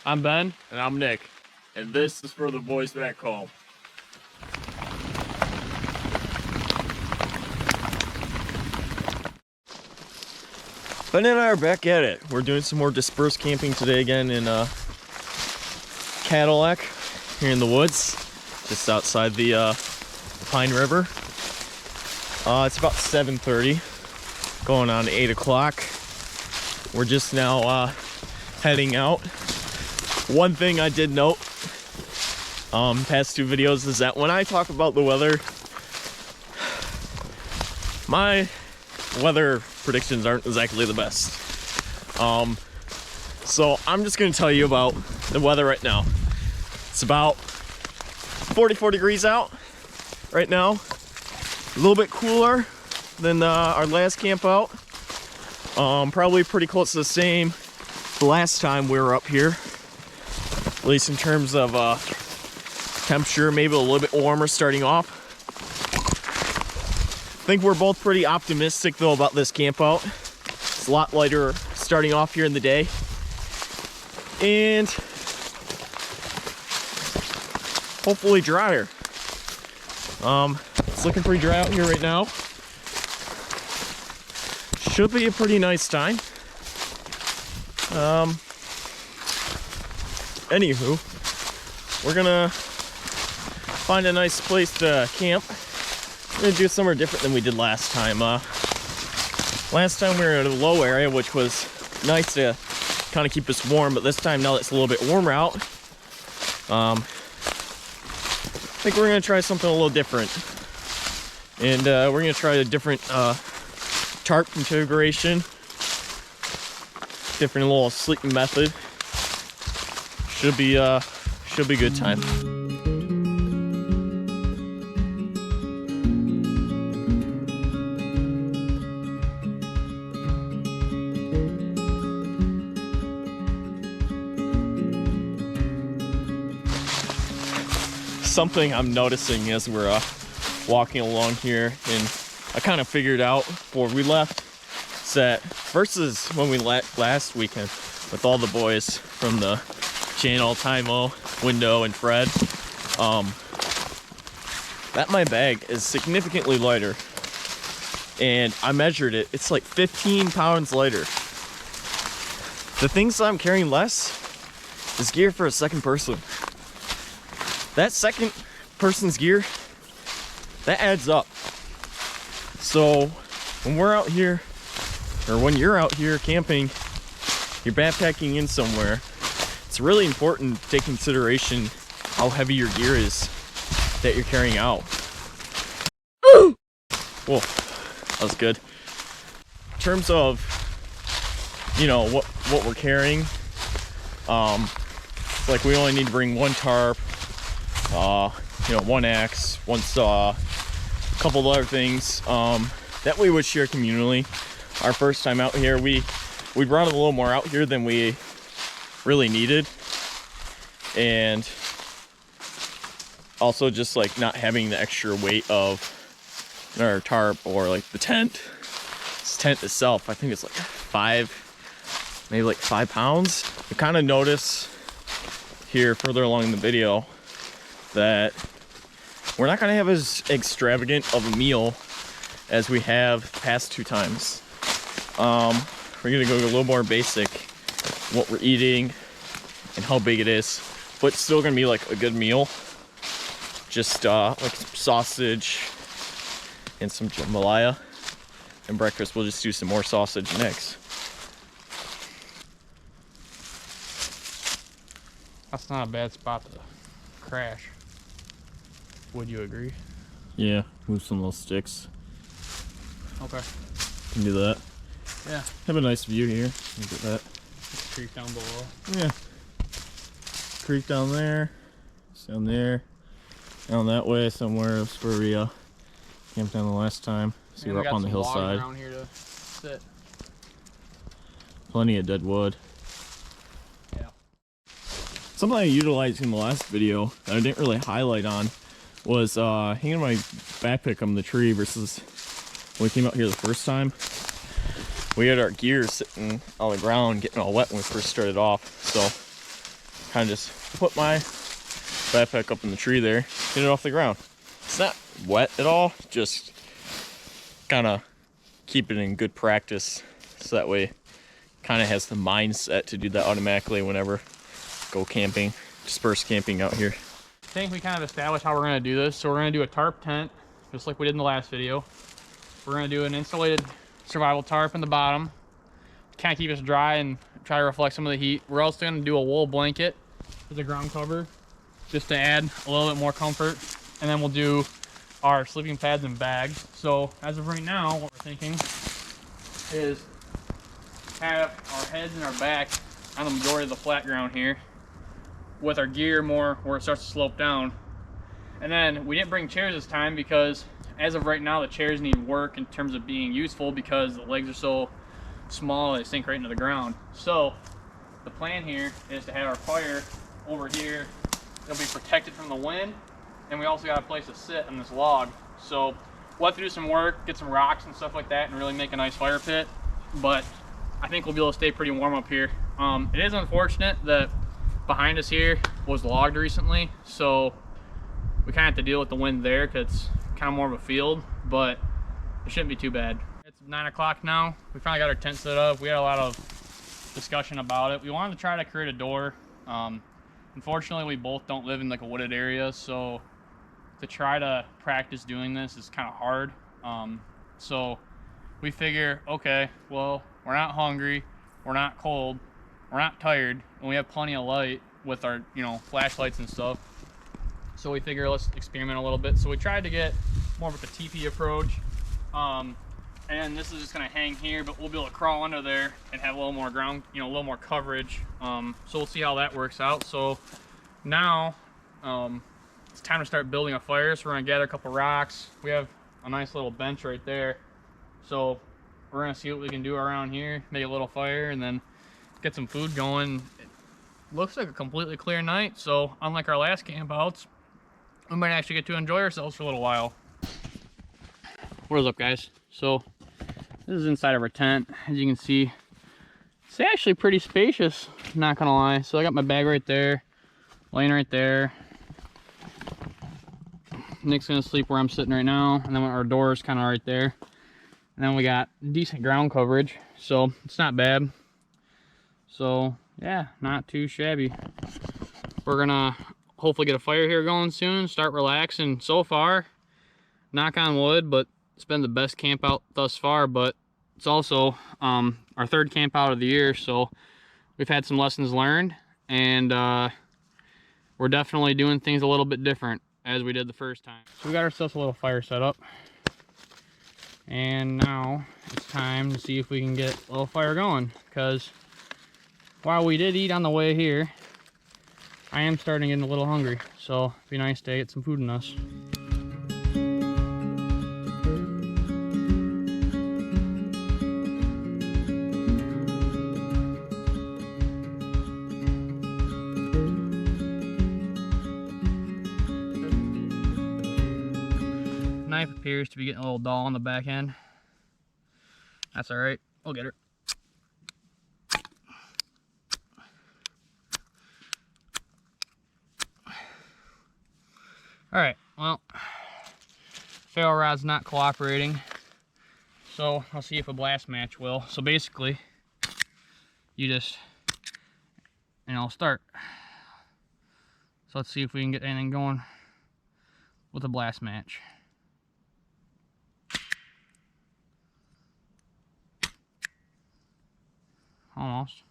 I'm Ben. And I'm Nick. And this is for the boys back home. Ben and I are back at it. We're doing some more dispersed camping today again in Cadillac here in the woods, just outside the Pine River. It's about 7:30, going on 8 o'clock. We're just now heading out. One thing I did note past two videos is that when I talk about the weather, my weather predictions aren't exactly the best. So I'm just gonna tell you about the weather right now. It's about 44 degrees out right now. A little bit cooler than our last camp out. Probably pretty close to the same the last time we were up here. At least in terms of temperature, maybe a little bit warmer starting off. I think we're both pretty optimistic though about this camp out. It's a lot lighter starting off here in the day. And hopefully drier. It's looking pretty dry out here right now. Should be a pretty nice time. Anywho, we're gonna find a nice place to camp. We're gonna do somewhere different than we did last time. Last time we were in a low area, which was nice to kind of keep us warm, but this time, now that it's a little bit warmer out, I think we're gonna try something a little different. And we're gonna try a different tarp configuration, different little sleeping method. Should be a good time. Something I'm noticing as we're walking along here, and I kind of figured out before we left, is that versus when we last weekend with all the boys from the channel, Timo, Window, and Fred, that my bag is significantly lighter, and I measured it. It's like 15 pounds lighter. The things I'm carrying less is gear for a second person. That second person's gear, that adds up. So when we're out here, or when you're out here camping, you're backpacking in somewhere, it's really important to take consideration how heavy your gear is that you're carrying out. Whoa, that was good. In terms of, you know, what we're carrying, like we only need to bring one tarp, you know, one axe, one saw, a couple of other things that we would share communally. Our first time out here, we brought a little more out here than we really needed, and also just like not having the extra weight of our tarp or like the tent. This tent itself, I think it's like maybe like 5 pounds. You kind of notice here further along in the video that we're not gonna have as extravagant of a meal as we have past two times. We're gonna go a little more basic, what we're eating and how big it is, but it's still gonna be like a good meal. Just like some sausage and some jambalaya, and breakfast we'll just do some more sausage and eggs. That's not a bad spot to crash. Would you agree? Yeah, move some little sticks. Okay. Can do that. Yeah. Have a nice view here. Look at that. Creek down below. Yeah. Creek down there. It's down there. Down that way somewhere. That's where we camped down the last time. So we're up on the hillside. Around here to sit. Plenty of dead wood. Yeah. Something I utilized in the last video that I didn't really highlight on was hanging my backpack on the tree versus when we came out here the first time. We had our gear sitting on the ground getting all wet when we first started off, so kind of just put my backpack up in the tree there, get it off the ground. It's not wet at all, just kind of keep it in good practice so that way kind of has the mindset to do that automatically whenever go camping, disperse camping out here. I think we kind of established how we're going to do this. So we're going to do a tarp tent, just like we did in the last video. We're going to do an insulated survival tarp in the bottom, kind of keep us dry and try to reflect some of the heat. We're also going to do a wool blanket as a ground cover, just to add a little bit more comfort. And then we'll do our sleeping pads and bags. So as of right now, what we're thinking is have our heads and our back on the majority of the flat ground here, with our gear more where it starts to slope down. And then we didn't bring chairs this time because as of right now the chairs need work in terms of being useful because the legs are so small they sink right into the ground. So the plan here is to have our fire over here. It'll be protected from the wind, and we also got a place to sit on this log. So we'll have to do some work, get some rocks and stuff like that, and really make a nice fire pit. But I think we'll be able to stay pretty warm up here. It is unfortunate that behind us here was logged recently, so we kind of have to deal with the wind there because it's kind of more of a field, but it shouldn't be too bad. It's 9 o'clock now. We finally got our tent set up. We had a lot of discussion about it. We wanted to try to create a door. Unfortunately, we both don't live in like a wooded area, so to try to practice doing this is kind of hard. So we figure, okay, well, we're not hungry, we're not cold, we're not tired, and we have plenty of light with our, flashlights and stuff. So we figure let's experiment a little bit. So we tried to get more of like a teepee approach. And this is just gonna hang here, but we'll be able to crawl under there and have a little more ground, a little more coverage. So we'll see how that works out. So now it's time to start building a fire. So we're gonna gather a couple rocks. We have a nice little bench right there. So we're gonna see what we can do around here, make a little fire, and then get some food going. It looks like a completely clear night. So unlike our last camp outs, we might actually get to enjoy ourselves for a little while. What is up, guys? So this is inside of our tent. As you can see, it's actually pretty spacious, not gonna lie. So I got my bag right there, laying right there. Nick's gonna sleep where I'm sitting right now, and then our door is kind of right there. And then we got decent ground coverage, so it's not bad. So yeah, not too shabby. We're gonna hopefully get a fire here going soon, start relaxing. So far, knock on wood, but it's been the best camp out thus far. But it's also our third camp out of the year, so we've had some lessons learned, and we're definitely doing things a little bit different as we did the first time. So we got ourselves a little fire set up, and now it's time to see if we can get a little fire going, because while we did eat on the way here, I am starting to get a little hungry, so it'd be nice to get some food in us. Knife appears to be getting a little dull on the back end. That's all right, we'll get her. All right, well, ferro rod's not cooperating, so I'll see if a blast match will. So basically, you just, start. So let's see if we can get anything going with a blast match. Almost.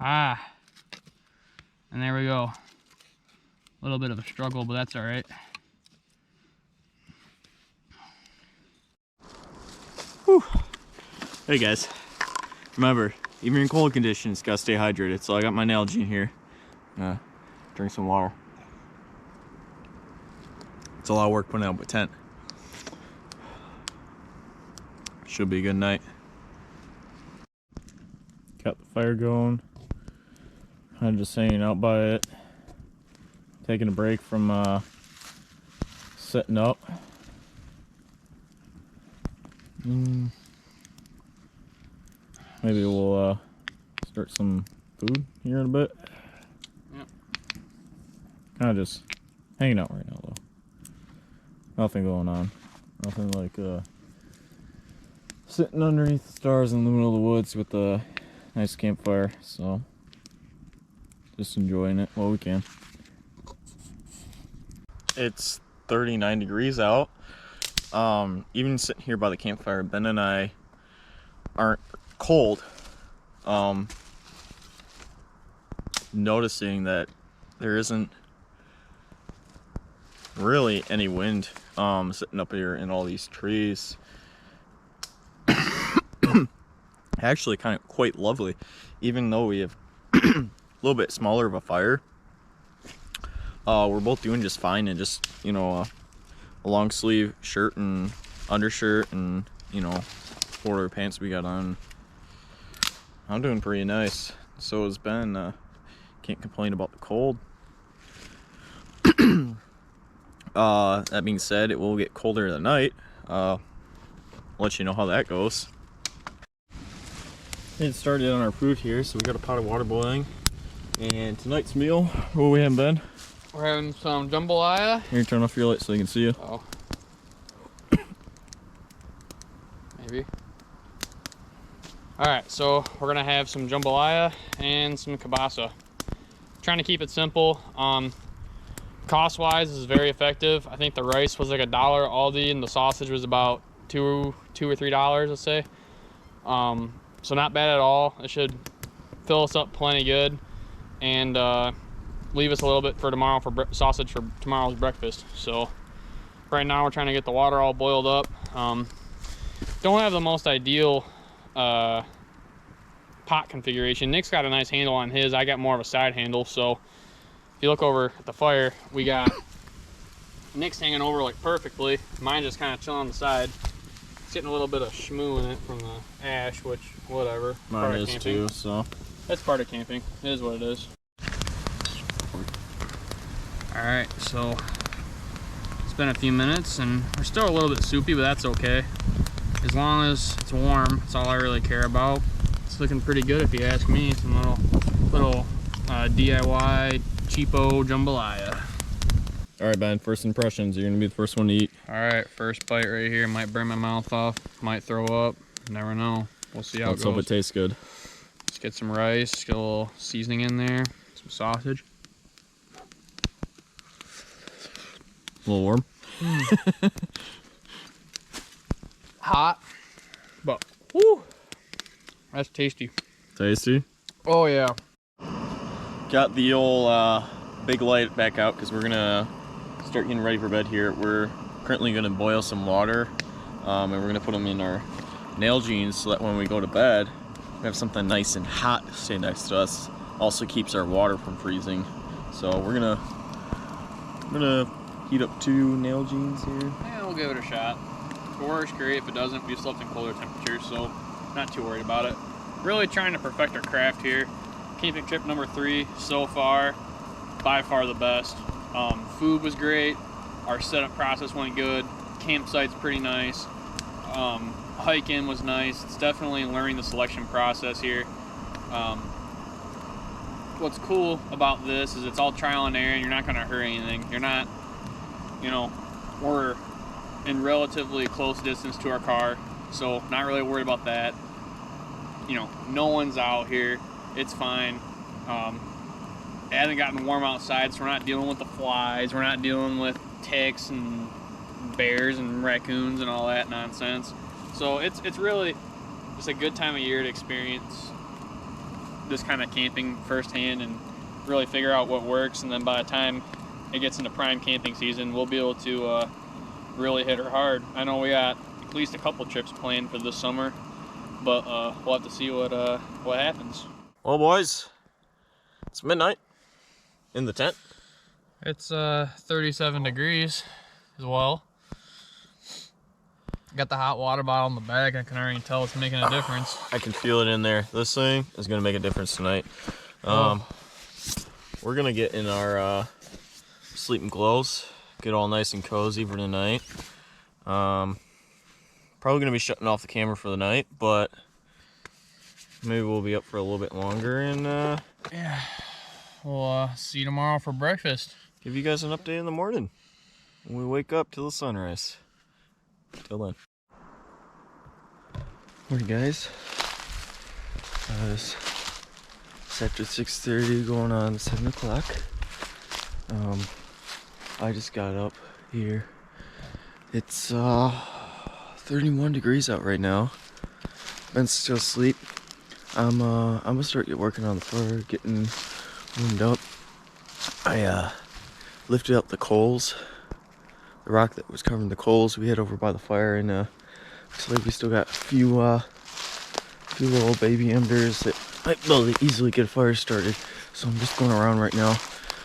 Ah, and there we go. A little bit of a struggle, but that's all right. Whew. Hey guys, remember, even in cold conditions, gotta stay hydrated. So I got my Nalgene here. Drink some water. It's a lot of work putting out a tent. Should be a good night. Got the fire going. I'm just hanging out by it. Taking a break from setting up. Maybe we'll start some food here in a bit. Yep. Kind of just hanging out right now though. Nothing going on. Nothing like sitting underneath the stars in the middle of the woods with a nice campfire. So just enjoying it while we can. It's 39 degrees out. Even sitting here by the campfire, Ben and I aren't cold. Noticing that there isn't really any wind sitting up here in all these trees. Actually kind of quite lovely, even though we have a little bit smaller of a fire. We're both doing just fine, and just, you know, a long sleeve shirt and undershirt and, you know, quarter pants we got on. I'm doing pretty nice. So has Ben. Can't complain about the cold. That being said, it will get colder tonight. I'll let you know how that goes. It started on our food here, so we got a pot of water boiling. And tonight's meal, what we having, Ben? We're having some jambalaya. Here, turn off your light so you can see you. Oh. Maybe. Alright, so we're gonna have some jambalaya and some kielbasa. Trying to keep it simple. Cost wise, this is very effective. I think the rice was like $1 Aldi, and the sausage was about $2 or $3, let's say. So not bad at all. It should fill us up plenty good, and leave us a little bit for tomorrow for sausage for tomorrow's breakfast. So right now we're trying to get the water all boiled up. Don't have the most ideal pot configuration. Nick's got a nice handle on his. I got more of a side handle. So if you look over at the fire, we got Nick's hanging over like perfectly. Mine just kind of chilling on the side. It's getting a little bit of schmoo in it from the ash, which whatever. Mine is too, so. That's part of camping. It is what it is. Alright, so it's been a few minutes and we're still a little bit soupy, but that's okay. As long as it's warm, that's all I really care about. It's looking pretty good if you ask me. Some little DIY cheapo jambalaya. Alright, Ben, first impressions. You're gonna be the first one to eat. Alright, first bite right here. Might burn my mouth off, might throw up. Never know. We'll see how it goes. Let's hope it tastes good. Let's get some rice, get a little seasoning in there, some sausage. A little warm. Hot, but whoo, that's tasty. Tasty? Oh yeah. Got the old big light back out because we're gonna start getting ready for bed here. We're currently gonna boil some water, and we're gonna put them in our nail jeans so that when we go to bed, we have something nice and hot to stay next to us. Also keeps our water from freezing. So we're gonna heat up 2 nail jeans here. Yeah, we'll give it a shot. If it works, great. If it doesn't, we just left in colder temperatures, so not too worried about it. Really trying to perfect our craft here. Camping trip number 3 so far, by far the best. Food was great. Our setup process went good. Campsite's pretty nice. Hiking was nice. It's definitely learning the selection process here. What's cool about this is it's all trial and error, and you're not going to hurt anything. You're not, you know, we're in relatively close distance to our car, so not really worried about that. You know, no one's out here. It's fine. It hasn't gotten warm outside, so we're not dealing with the flies. We're not dealing with ticks and bears and raccoons and all that nonsense. So it's really just a good time of year to experience this kind of camping firsthand and really figure out what works. And then by the time it gets into prime camping season, we'll be able to really hit her hard. I know we got at least a couple trips planned for this summer, but we'll have to see what happens. Well, boys, it's midnight in the tent. It's 37 degrees as well. Got the hot water bottle in the bag. I can already tell it's making a difference. I can feel it in there. This thing is gonna make a difference tonight. We're gonna get in our sleeping clothes get all nice and cozy for tonight. Probably gonna be shutting off the camera for the night, but maybe we'll be up for a little bit longer and yeah, we'll see you tomorrow for breakfast. Give you guys an update in the morning when we wake up till the sunrise. Till then. Morning, guys. It's after 6:30, going on 7 o'clock. I just got up here. It's 31 degrees out right now. Ben's still asleep. I'm gonna start working on the fire, getting warmed up. I lifted up the coals, the rock that was covering the coals. We had over by the fire, and looks like we still got a few little baby embers that might be able to easily get a fire started. So I'm just going around right now,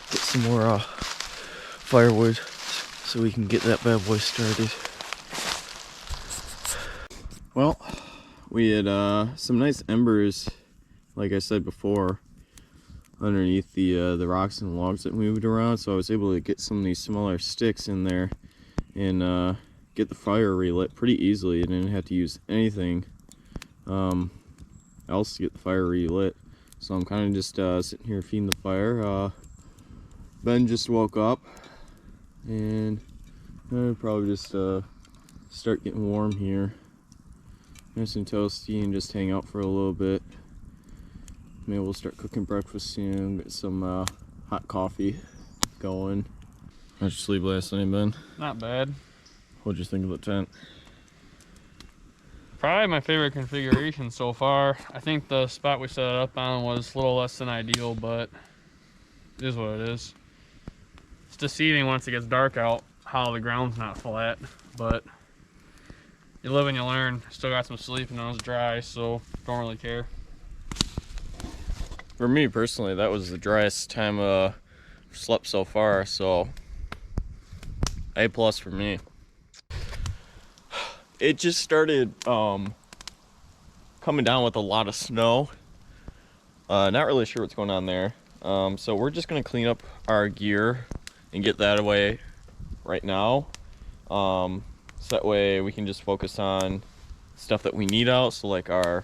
get some more firewood so we can get that bad boy started. Well, we had some nice embers, like I said before, underneath the rocks and logs that moved around, so I was able to get some of these smaller sticks in there and get the fire relit pretty easily. I didn't have to use anything else to get the fire relit. So I'm kind of just sitting here feeding the fire. Ben just woke up, and I'll probably just start getting warm here. Nice and toasty, and just hang out for a little bit. Maybe we'll start cooking breakfast soon, get some hot coffee going. How'd you sleep last night, Ben? Not bad. What'd you think of the tent? Probably my favorite configuration so far. I think the spot we set it up on was a little less than ideal, but it is what it is. It's deceiving once it gets dark out how the ground's not flat, but you live and you learn. Still got some sleep and it was dry, so don't really care. For me personally, that was the driest time I've slept so far, so A+ for me. It just started coming down with a lot of snow. Not really sure what's going on there. So we're just gonna clean up our gear and get that away right now. So that way we can just focus on stuff that we need out, so like our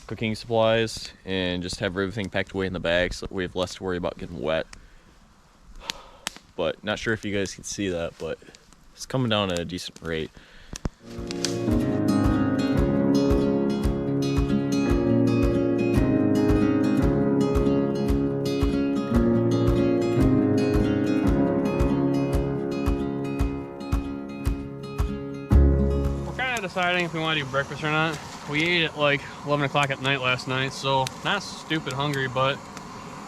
cooking supplies, and just have everything packed away in the bag so that we have less to worry about getting wet. But not sure if you guys can see that, but it's coming down at a decent rate. We're kind of deciding if we want to do breakfast or not. We ate at like 11 o'clock at night last night, so not stupid hungry, but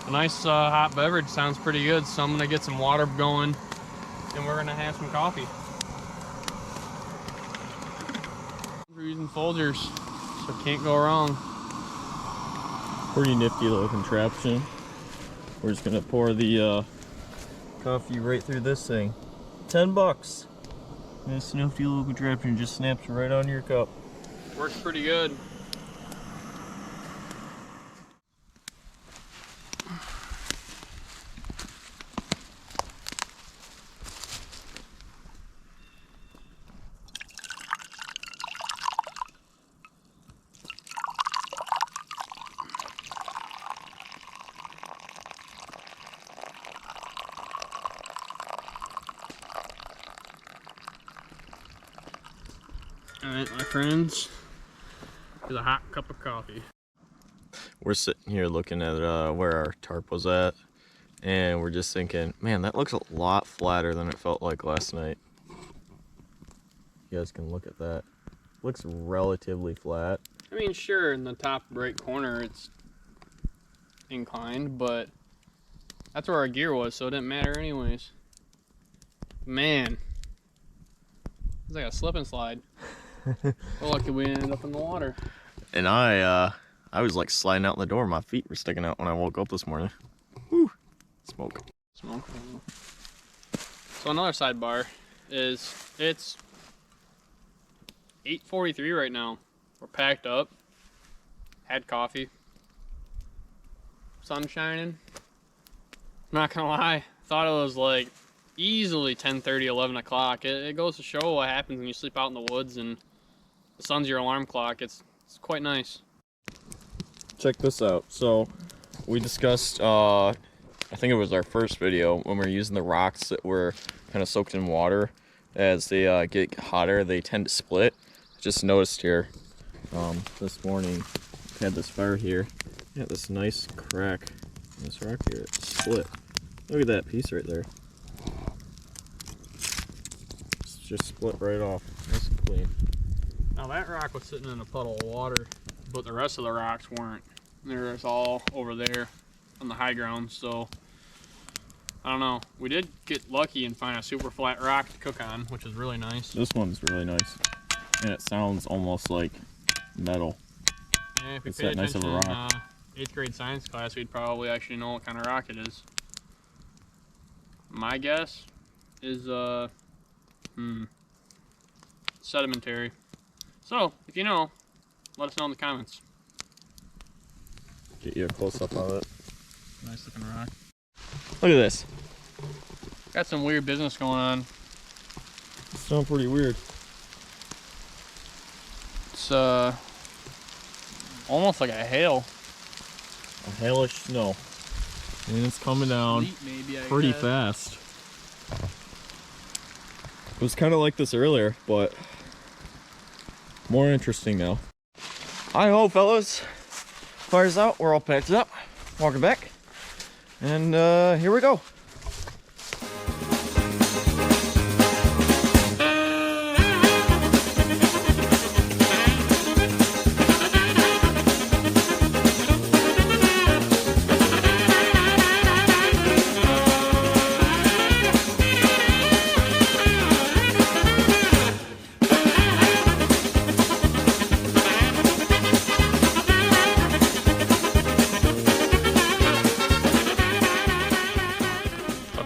a nice hot beverage sounds pretty good. So I'm gonna get some water going and we're gonna have some coffee. We're using Folgers, so can't go wrong. Pretty nifty little contraption. We're just gonna pour the coffee right through this thing. $10. This nifty little contraption just snaps right on your cup. Works pretty good. All right, my friends. Is a hot cup of coffee. We're sitting here looking at where our tarp was at, and we're just thinking, man, that looks a lot flatter than it felt like last night. You guys can look at that. Looks relatively flat. I mean, sure, in the top right corner it's inclined, but that's where our gear was, so it didn't matter anyways. Man, it's like a slip and slide. Well, lucky we ended up in the water. And I was like sliding out the door. My feet were sticking out when I woke up this morning. Whew. Smoke. Smoke. So another sidebar is it's 8:43 right now. We're packed up. Had coffee. Sun shining. I'm not gonna lie. Thought it was like easily 10:30, 11 o'clock. It goes to show what happens when you sleep out in the woods and the sun's your alarm clock. It's quite nice. Check this out. So we discussed, I think it was our first video, when we were using the rocks that were kind of soaked in water. As they get hotter, they tend to split. Just noticed here, this morning, we had this fire here. Yeah, this nice crack in this rock here. It split. Look at that piece right there. It's just split right off. Nice and clean. Now that rock was sitting in a puddle of water, but the rest of the rocks weren't. They're just all over there on the high ground, so I don't know. We did get lucky and find a super flat rock to cook on, which is really nice. This one's really nice. And it sounds almost like metal. Yeah, if we It's paid that nice of a attention rock. in 8th grade science class, we'd probably actually know what kind of rock it is. My guess is sedimentary. So, if you know, let us know in the comments. Get you a close-up of it. Nice looking rock. Look at this. Got some weird business going on. It's sounding pretty weird. It's almost like a hail. A hailish snow. And it's coming down Sleet, maybe, I pretty guess. fast. It was kind of like this earlier, but more interesting now. Hi-ho, fellas. Fire's out. We're all packed up. Walking back. And here we go.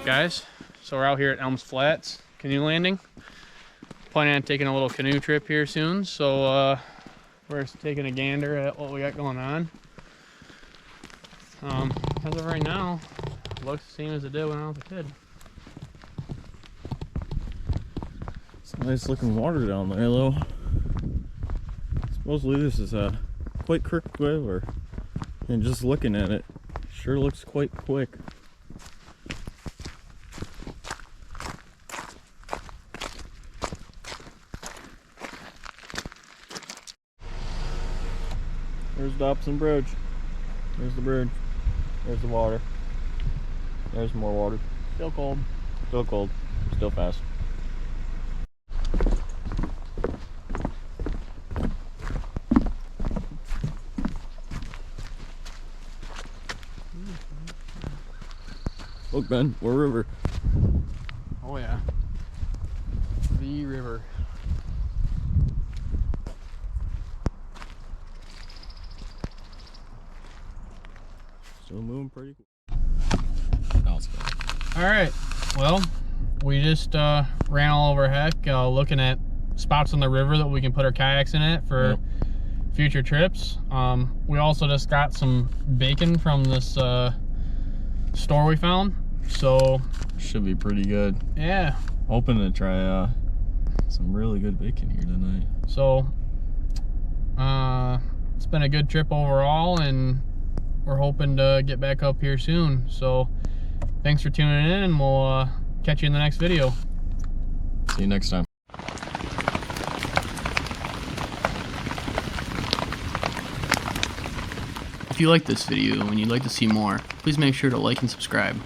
Guys, so we're out here at Elms Flats canoe landing. Planning on taking a little canoe trip here soon, so we're just taking a gander at what we got going on. As of right now, it looks the same as it did when I was a kid. It's nice looking water down there though. Supposedly this is a quite quick river, and just looking at it, sure looks quite quick. There's Dobson Bridge. There's the bridge. There's the water. There's more water. Still cold. Still cold. Still fast. Look, Ben, we're river. Oh yeah. The river. Still moving pretty quick. Alright, well, we just ran all over heck looking at spots on the river that we can put our kayaks in it for future trips. We also just got some bacon from this store we found, so should be pretty good. Yeah. Hoping to try some really good bacon here tonight. So it's been a good trip overall, and we're hoping to get back up here soon. So thanks for tuning in, and we'll catch you in the next video. See you next time. If you like this video and you'd like to see more, please make sure to like and subscribe.